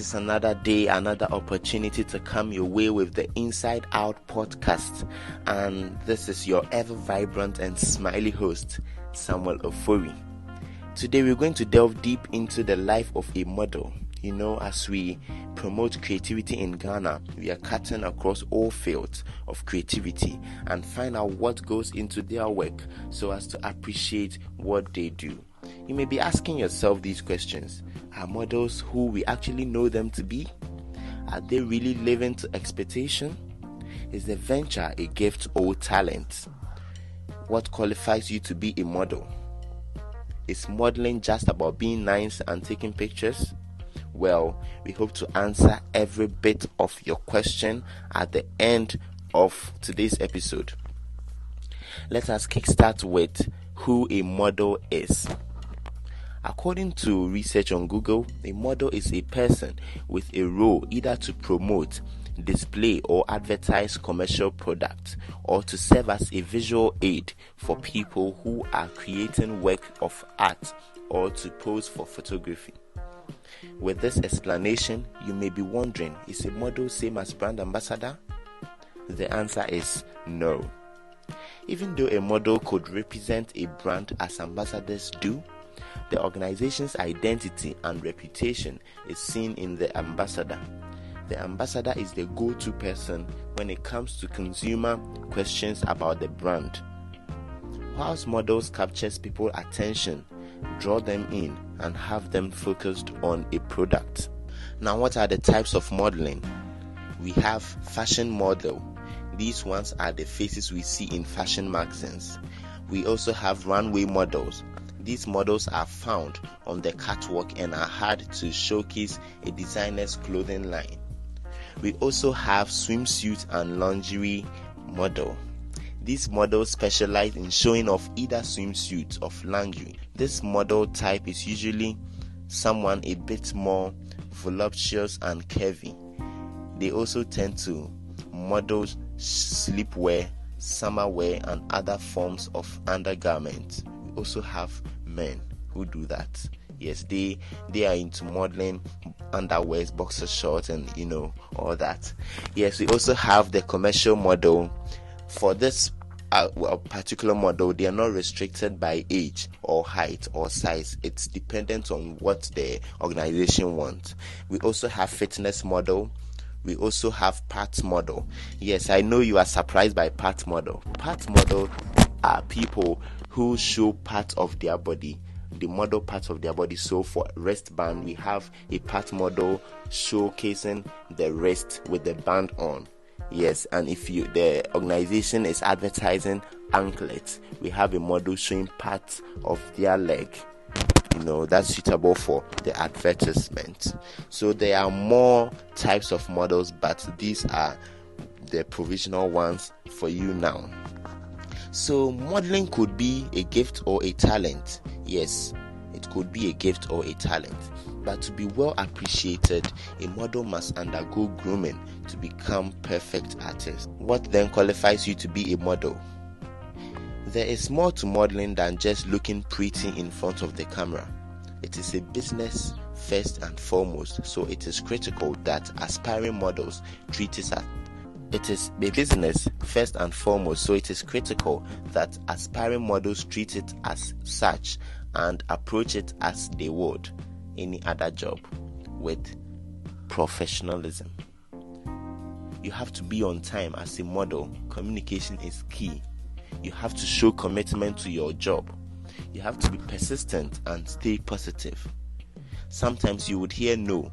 is another day, another opportunity to come your way with the Inside Out podcast. And this is your ever vibrant and smiley host, Samuel Ofori. Today we're going to delve deep into the life of a model. As we promote creativity in Ghana, we are cutting across all fields of creativity and find out what goes into their work so as to appreciate what they do. You may be asking yourself these questions. Are models who we actually know them to be? Are they really living to expectation? Is the venture a gift or talent? What qualifies you to be a model? Is modeling just about being nice and taking pictures? Well, we hope to answer every bit of your question at the end of today's episode. Let us kickstart with who a model is. According to research on Google, a model is a person with a role either to promote, display or advertise commercial products, or to serve as a visual aid for people who are creating work of art or to pose for photography. With this explanation, you may be wondering, is a model same as brand ambassador? The answer is no. Even though a model could represent a brand as ambassadors do, the organization's identity and reputation is seen in the ambassador. The ambassador is the go-to person when it comes to consumer questions about the brand. Whilst models captures people's attention, draw them in and have them focused on a product. Now, what are the types of modeling? We have fashion model. These ones are the faces we see in fashion magazines. We also have runway models. These models are found on the catwalk and are hired to showcase a designer's clothing line. We also have swimsuit and lingerie model. These models specialize in showing off either swimsuits or lingerie. This model type is usually someone a bit more voluptuous and curvy. They also tend to model sleepwear, summer wear, and other forms of undergarments. We also have men who do that. Yes, they are into modeling underwears, boxer shorts, and all that. Yes, we also have the commercial model. For this particular model, they are not restricted by age or height or size. It's dependent on what the organization wants. We also have fitness model. We also have part model. Yes, I know you are surprised by part model. Part model are people who show part of their body, the model part of their body. So for wristband, we have a part model showcasing the wrist with the band on. Yes, and if the organization is advertising anklets, we have a model showing parts of their leg. That's suitable for the advertisement. So there are more types of models, but these are the provisional ones for you now. So modeling could be a gift or a talent. Yes, it could be a gift or a talent. But to be well appreciated, a model must undergo grooming to become perfect artist. What then qualifies you to be a model? There is more to modeling than just looking pretty in front of the camera. It is a business first and foremost, so it is critical that aspiring models treat it as It is a business first and foremost, so it is critical that aspiring models treat it as such and approach it as they would any other job, with professionalism. You have to be on time as a model. Communication is key. You have to show commitment to your job. You have to be persistent and stay positive. Sometimes you would hear no.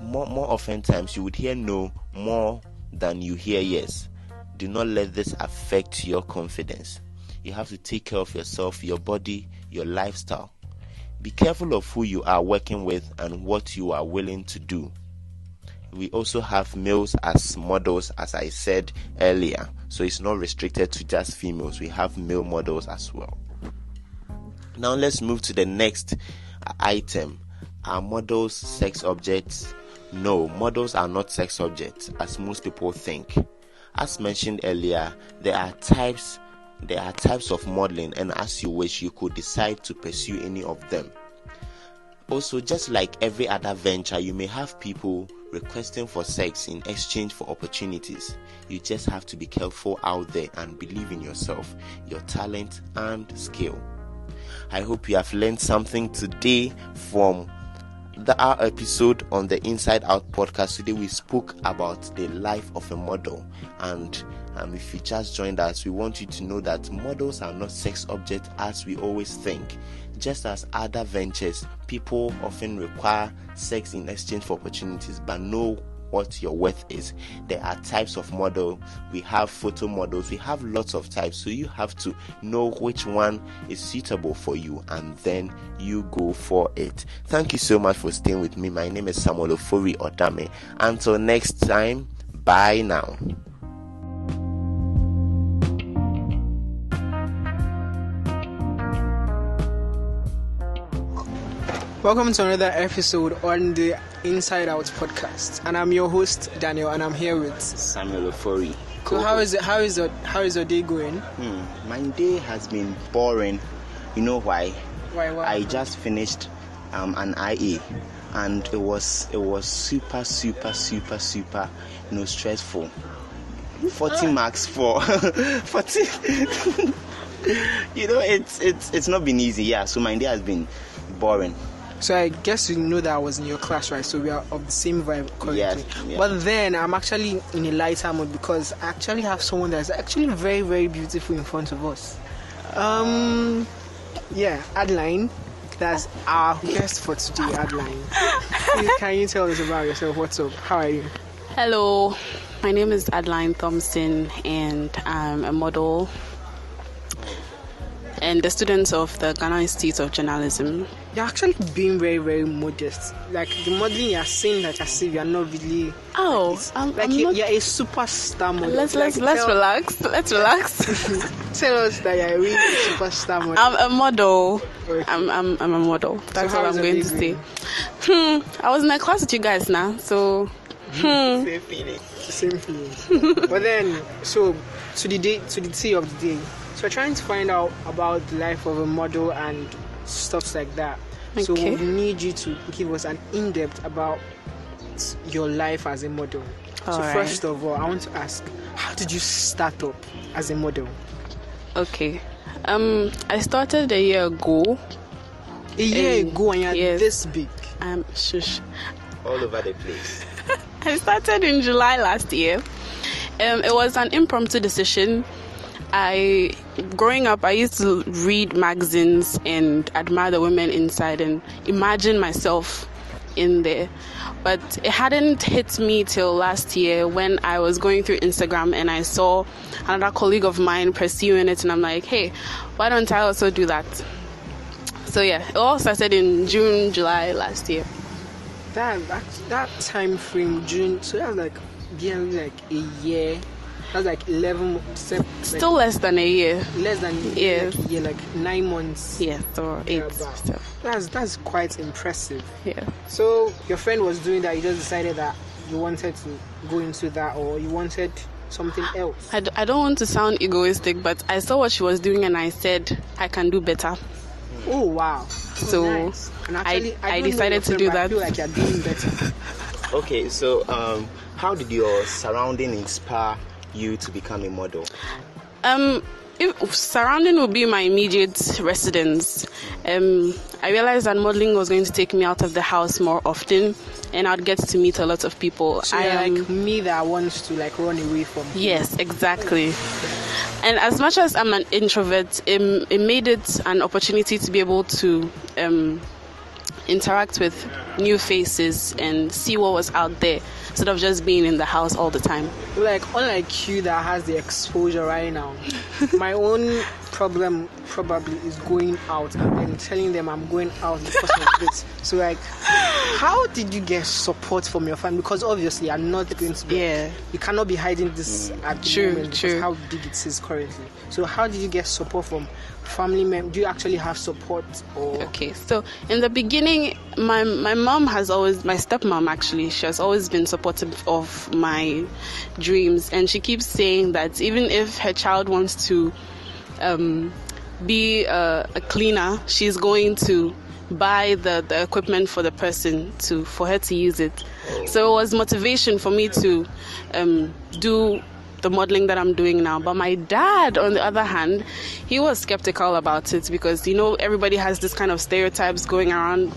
More often times you would hear no more than you hear yes. Do not let this affect your confidence. You have to take care of yourself, your body, your lifestyle. Be careful of who you are working with and what you are willing to do. We also have males as models, as I said earlier, so it's not restricted to just females. We have male models as well. Now let's move to the next item. Are models sex objects? No, models are not sex objects as most people think. As mentioned earlier, there are types of modeling, and as you wish, you could decide to pursue any of them. Also, just like every other venture, you may have people requesting for sex in exchange for opportunities. You just have to be careful out there and believe in yourself, your talent and skill. I hope you have learned something today from our episode on the Inside Out podcast. Today we spoke about the life of a model, and if you just joined us, we want you to know that models are not sex objects as we always think. Just as other ventures, people often require sex in exchange for opportunities, but know what your worth is. There are types of model. We have photo models. We have lots of types. So you have to know which one is suitable for you, and then you go for it. Thank you so much for staying with me. My name is Samuel Ofori Odame. Until next time, bye now. Welcome to another episode on the Inside Out podcast, and I'm your host Daniel, and I'm here with Samuel Ofori. So how is your day going? My day has been boring. You know why? Why? I just finished an IA, and it was super stressful. 40 marks for 40. It's not been easy. Yeah, so my day has been boring. So I guess you know that I was in your class, right? So we are of the same vibe currently. Yes. But then I'm actually in a lighter mood because I actually have someone that's actually very, very beautiful in front of us. Adeline. That's our guest for today, Adeline. Can you tell us about yourself? What's up? How are you? Hello, my name is Adeline Thompson, and I'm a model and the student of the Ghana Institute of Journalism. You're actually being very, very modest. Like the modeling you're saying that as if you're not really. Oh, you're a superstar model. Let's relax. Let's relax. Tell us that you're really a superstar model. I'm a model. Okay. I'm a model. That's so what I'm going to say. I was in a class with you guys now, so. Same feeling. But then, so to the tea of the day. So we're trying to find out about the life of a model and stuff like that. Okay. So we need you to give us an in-depth about your life as a model. First of all, I want to ask, how did you start up as a model? Okay. I started a year ago. A year ago, and you're yes. this big. Shush. All over the place. I started in July last year. It was an impromptu decision. Growing up, I used to read magazines and admire the women inside and imagine myself in there. But it hadn't hit me till last year when I was going through Instagram and I saw another colleague of mine pursuing it, and I'm like, hey, why don't I also do that? So yeah, it all started in June, July last year. That time frame, June, so that's like barely like a year. That's like 11 still less than a year. Less than a year, like 9 months. Yes, or 8. So. That's quite impressive. Yeah. So your friend was doing that, you just decided that you wanted to go into that, or you wanted something else? I don't want to sound egoistic, but I saw what she was doing and I said, I can do better. Oh, wow. So nice. And actually, I decided to do that. I feel like you're doing better. Okay, so how did your surrounding inspire you to become a model? Surrounding would be my immediate residence. I realized that modeling was going to take me out of the house more often, and I'd get to meet a lot of people. So you're like me that wants to like run away from. Yes, exactly. And as much as I'm an introvert, it made it an opportunity to be able to interact with new faces and see what was out there, instead of just being in the house all the time. Like, unlike you that has the exposure right now, my own problem probably is going out and then telling them I'm going out because of this. So like, how did you get support from your family? Because obviously I'm not going to be, you cannot be hiding this at the moment because how big it is currently. So how did you get support from family members? Do you actually have support? Or okay, so in the beginning, my mom has always, my stepmom actually, she has always been supportive of my dreams, and she keeps saying that even if her child wants to be a cleaner, she's going to buy the equipment for the person for her to use it. So it was motivation for me to do the modeling that I'm doing now. But my dad, on the other hand, he was skeptical about it because, everybody has this kind of stereotypes going around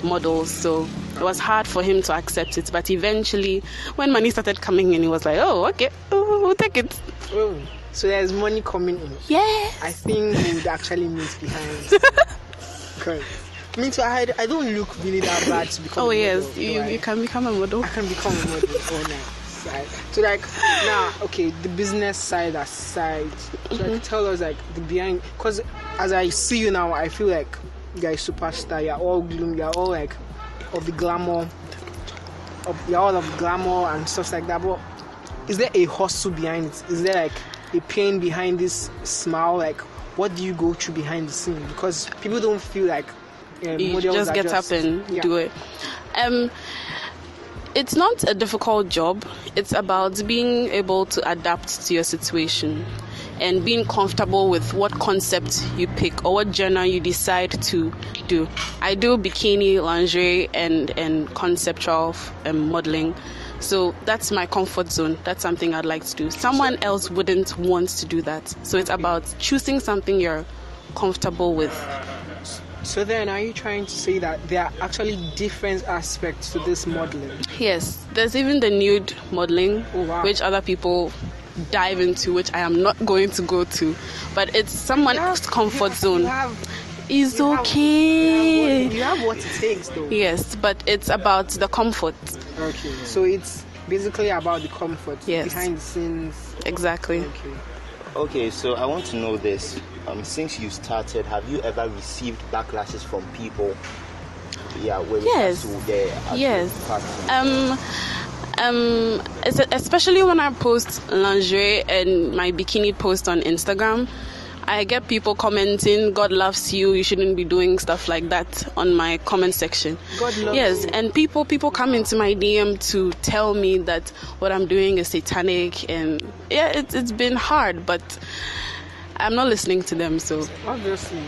models. So it was hard for him to accept it. But eventually, when money started coming in, he was like, oh, okay, we'll take it. Oh, so there's money coming in. Yeah. I think we would actually meet behind. Correct. I mean, so I don't look really that bad to become a model. Yes, you can become a model. I can become a model. Oh, nice. Right. So, now, okay, the business side aside, so tell us, the behind, because as I see you now, I feel like you're a superstar, you're all gloom, you're all, of the glamour, you're all of glamour and stuff like that, but is there a hustle behind it? Is there, a pain behind this smile? What do you go through behind the scene? Because people don't feel like you just get up and do it. It's not a difficult job. It's about being able to adapt to your situation and being comfortable with what concept you pick or what genre you decide to do. I do bikini, lingerie, and conceptual modeling. So that's my comfort zone. That's something I'd like to do. Someone else wouldn't want to do that. So it's about choosing something you're comfortable with. So then, are you trying to say that there are actually different aspects to this modeling? Yes. There's even the nude modeling, which other people dive into, which I am not going to go to. But it's someone else's comfort zone. It's okay. You have what it takes, though. Yes, but it's about the comfort. Okay. So it's basically about the comfort behind the scenes. Exactly. Okay, so I want to know this. Since you started, have you ever received backlashes from people? Yeah, yes. Especially when I post lingerie and my bikini post on Instagram, I get people commenting, "God loves you. You shouldn't be doing stuff like that," on my comment section. God loves you. And people come into my DM to tell me that what I'm doing is satanic, and it's been hard, but I'm not listening to them. So obviously,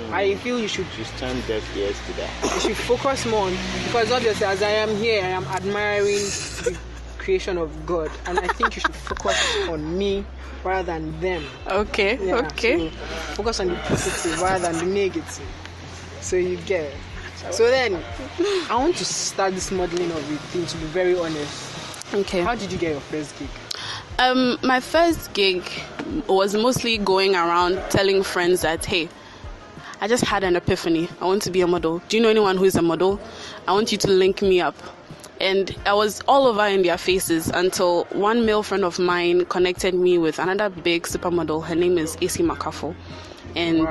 I feel you should turn deaf ears to that. You should focus more because obviously, as I am here, I am admiring the creation of God, and I think you should focus on me rather than them. Okay. So focus on the positive rather than the negative. So you get it. So then, I want to start this modeling of the thing, to be very honest. Okay. How did you get your first gig? My first gig was mostly going around telling friends that, hey, I just had an epiphany. I want to be a model. Do you know anyone who is a model? I want you to link me up. And I was all over in their faces until one male friend of mine connected me with another big supermodel. Her name is AC Makafo. And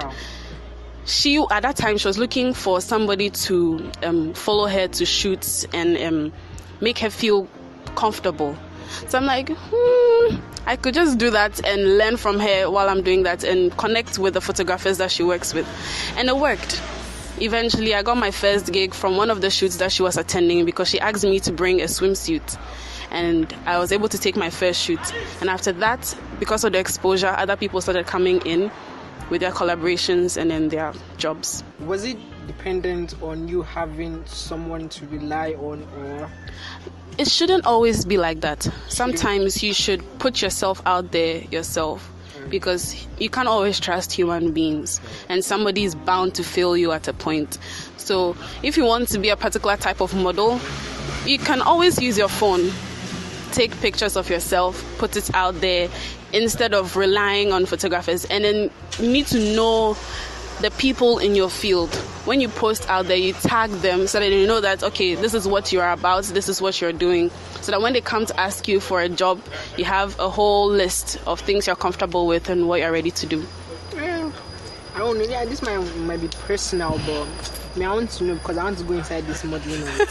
she, at that time, she was looking for somebody to follow her to shoots and make her feel comfortable. So I'm like, I could just do that and learn from her while I'm doing that and connect with the photographers that she works with. And it worked. Eventually, I got my first gig from one of the shoots that she was attending because she asked me to bring a swimsuit. And I was able to take my first shoot. And after that, because of the exposure, other people started coming in with their collaborations and then their jobs. Was it dependent on you having someone to rely on, or? It shouldn't always be like that. Sometimes you should put yourself out there yourself, because you can't always trust human beings, and somebody is bound to fail you at a point. So if you want to be a particular type of model, you can always use your phone, take pictures of yourself, put it out there instead of relying on photographers. And then you need to know the people in your field. When you post out there, you tag them so that you know that, okay, this is what you're about, this is what you're doing, so that when they come to ask you for a job, you have a whole list of things you're comfortable with and what you're ready to do. I don't know. Yeah, this might be personal, but I want to know, because I want to go inside this modeling of it.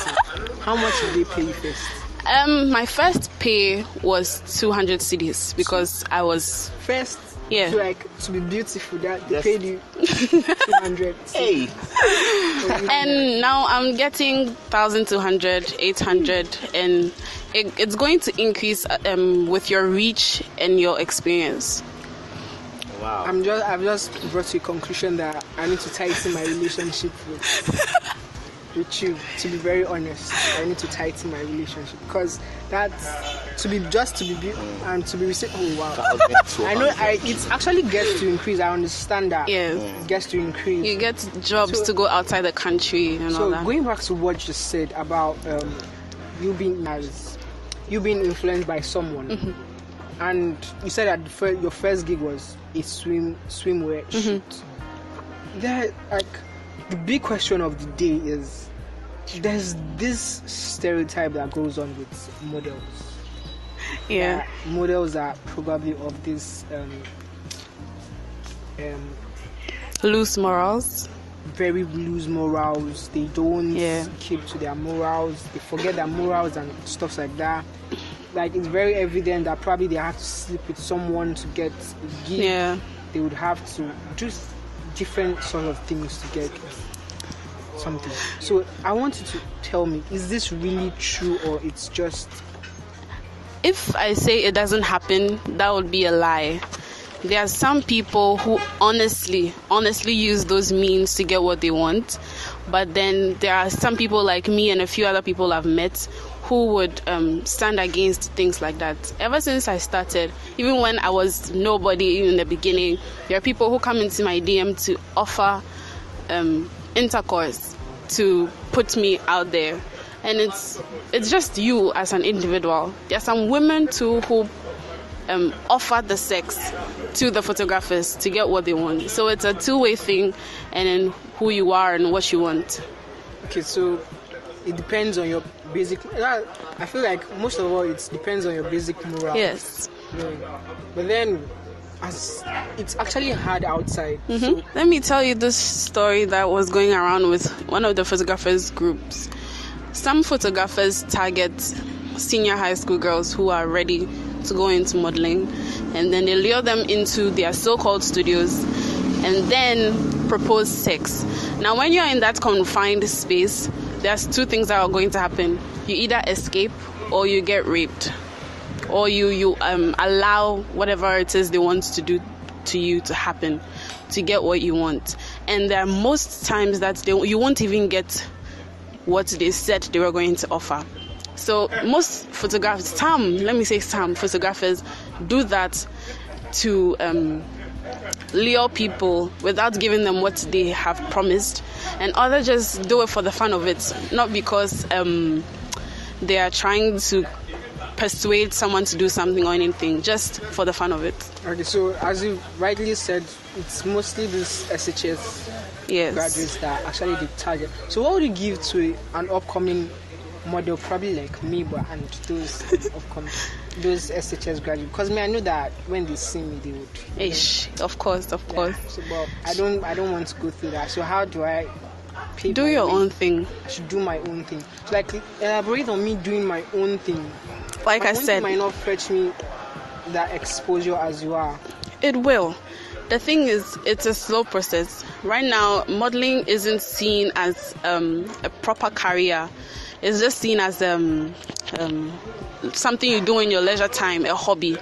How much did they pay you first? My first pay was 200 cedis because I was first. Yeah. To be beautiful, that they paid you 200. Hey. And now I'm getting 1,200, 800, and it's going to increase with your reach and your experience. Wow. I've just brought to a conclusion that I need to tighten my relationship with you. To be very honest, I need to tighten my relationship because that's to be and to be received. Oh wow! I know it actually gets to increase. I understand that. Yes. It gets to increase. You get jobs to go outside the country and all that. So going back to what you said about you being influenced by someone, and you said that your first gig was a swimwear shoot. That the big question of the day is, there's this stereotype that goes on with models. Yeah. Models are probably of this loose morals. Very loose morals. They don't keep to their morals. They forget their morals and stuff like that. Like, it's very evident that probably they have to sleep with someone to get a gig. Yeah. They would have to do different sort of things to get something. So I want you to tell me, is this really true or it's just... If I say it doesn't happen, that would be a lie. There are some people who honestly use those means to get what they want. But then there are some people like me and a few other people I've met who would stand against things like that. Ever since I started, even when I was nobody in the beginning, there are people who come into my DM to offer intercourse, to put me out there. And it's just you as an individual. There are some women too who offer the sex to the photographers to get what they want. So it's a two-way thing, and then who you are and what you want. Okay, so it depends on your basic... I feel like most of all, it depends on your basic moral. Yes. Yeah. But then, as it's actually hard outside. So let me tell you this story that was going around with one of the photographers' groups. Some photographers target senior high school girls who are ready to go into modeling, and then they lure them into their so-called studios and then propose sex. Now, when you're in that confined space, there's two things that are going to happen. You either escape or you get raped, or you allow whatever it is they want to do to you to happen to get what you want. And there are most times that you won't even get what they said they were going to offer. So most photographers, some photographers do that to lure people without giving them what they have promised, and others just do it for the fun of it, not because they are trying to persuade someone to do something or anything, just for the fun of it. Okay, so as you rightly said, it's mostly these SHS graduates that are actually the target. So what would you give to an upcoming model, probably like me, and those upcoming, those SHS graduates? Because I know that when they see me, they would. Of course. So, but I don't want to go through that. So how do I do your own thing? I should do my own thing. So like, elaborate on me doing my own thing. Like my I own said, thing might not fetch me that exposure as you are. It will. The thing is, it's a slow process. Right now, modeling isn't seen as a proper career. It's just seen as something you do in your leisure time, a hobby.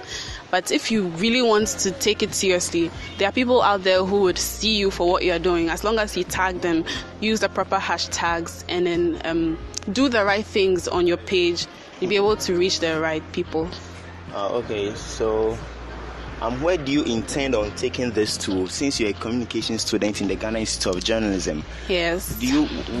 But if you really want to take it seriously, there are people out there who would see you for what you're doing. As long as you tag them, use the proper hashtags, and then do the right things on your page, you'll be able to reach the right people. Okay, so where do you intend on taking this to, since you're a communication student in the Ghana Institute of Journalism? Yes.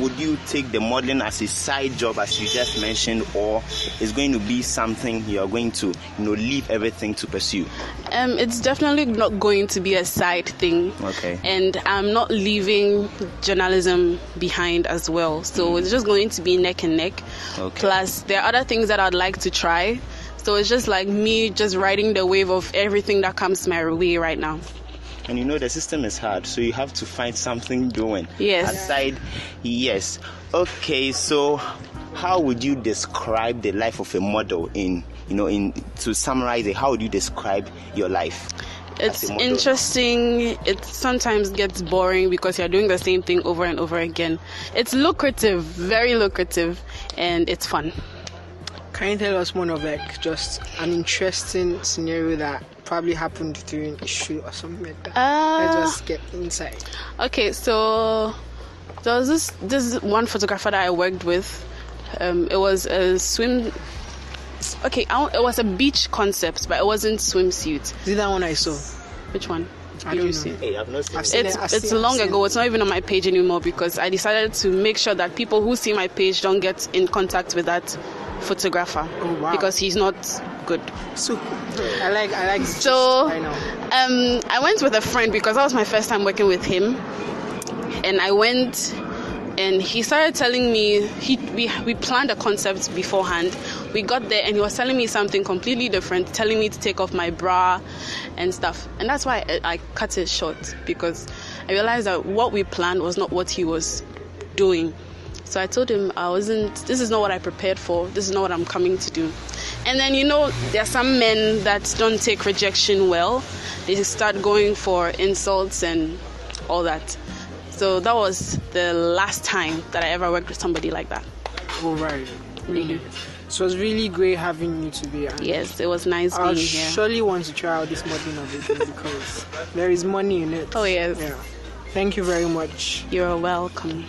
Would you take the modeling as a side job, as you just mentioned, or is going to be something you're going to leave everything to pursue? It's definitely not going to be a side thing. Okay. And I'm not leaving journalism behind as well. So it's just going to be neck and neck. Okay. Plus, there are other things that I'd like to try. So it's just like me just riding the wave of everything that comes my way right now. And the system is hard, so you have to find something doing. Yes. Aside, yes. Okay, so how would you describe the life of a model to summarize it, how would you describe your life? It's interesting. It sometimes gets boring because you're doing the same thing over and over again. It's lucrative, very lucrative, and it's fun. Can you tell us more of like just an interesting scenario that probably happened during a shoot or something like that? Let's just get inside. Okay, so there was this one photographer that I worked with. It was a swim. Okay, it was a beach concept, but it wasn't swimsuit. Is it that one I saw? Which one? I don't know. See? Hey, I've not seen it. It's long ago. It's not even on my page anymore because I decided to make sure that people who see my page don't get in contact with that photographer. Oh, wow. Because he's not good. So I like So right now. I went with a friend because that was my first time working with him, and I went. And he started telling me, we planned a concept beforehand. We got there and he was telling me something completely different, telling me to take off my bra and stuff. And that's why I cut it short, because I realized that what we planned was not what he was doing. So I told him this is not what I prepared for. This is not what I'm coming to do. And then, there are some men that don't take rejection well. They start going for insults and all that. So that was the last time that I ever worked with somebody like that. Oh, right. Mm-hmm. So it was really great having you today. Yes, it was nice being here. I surely want to try out this modeling of it because there is money in it. Oh, yes. Yeah. Thank you very much. You're welcome.